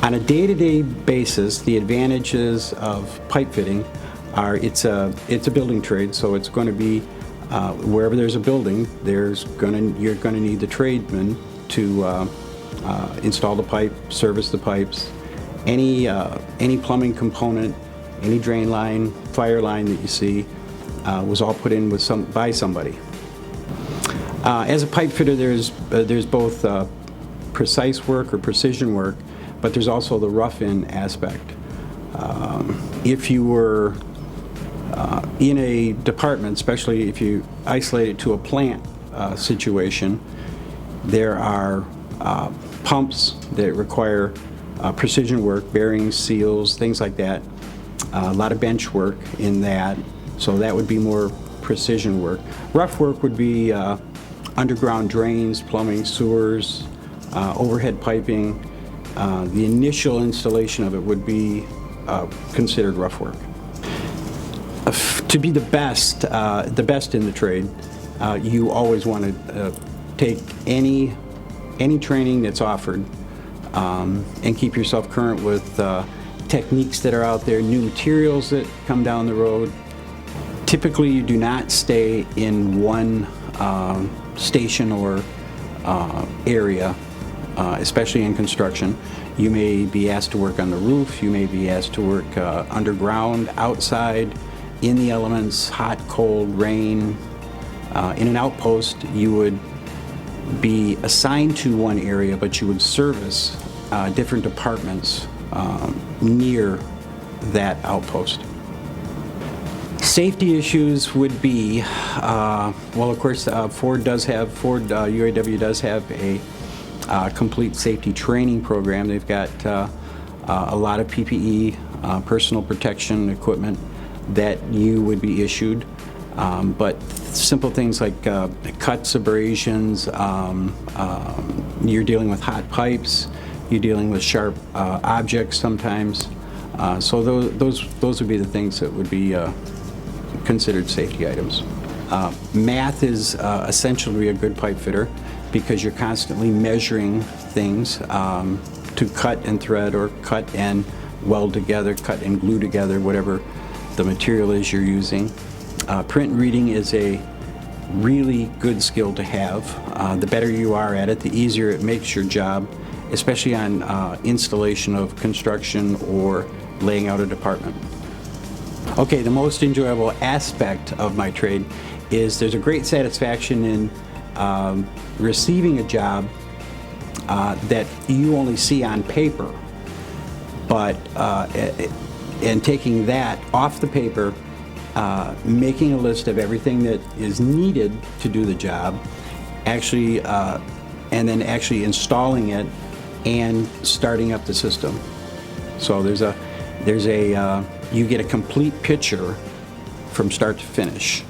On a day-to-day basis, the advantages of pipe fitting are it's a building trade, so it's going to be wherever there's a building, you're going to need the tradesman to install the pipe, service the pipes, any plumbing component, any drain line, fire line that you see was all put in by somebody. As a pipe fitter, there's both precise work or precision work, but there's also the rough-in aspect. If you were in a department, especially if you isolate it to a plant situation, there are pumps that require precision work, bearings, seals, things like that. A lot of bench work in that, so that would be more precision work. Rough work would be underground drains, plumbing, sewers, overhead piping. The initial installation of it would be considered rough work. To be the best in the trade, you always want to take any training that's offered and keep yourself current with techniques that are out there, new materials that come down the road. Typically, you do not stay in one station or area, especially in construction. You may be asked to work on the roof, you may be asked to work underground, outside, in the elements, hot, cold, rain. In an outpost, you would be assigned to one area, but you would service different departments near that outpost. Safety issues would be, well, of course, Ford UAW does have a complete safety training program. They've got a lot of PPE, personal protection equipment that you would be issued, but simple things like cuts, abrasions, you're dealing with hot pipes, you're dealing with sharp objects sometimes, so those would be the things that would be considered safety items. Math is essential to be a good pipe fitter because you're constantly measuring things to cut and thread or cut and weld together, cut and glue together, whatever the material is you're using. Print reading is a really good skill to have. The better you are at it, the easier it makes your job, especially on installation of construction or laying out a department. Okay, the most enjoyable aspect of my trade is there's a great satisfaction in receiving a job that you only see on paper, but and taking that off the paper, making a list of everything that is needed to do the job, actually, and then actually installing it and starting up the system. So you get a complete picture from start to finish.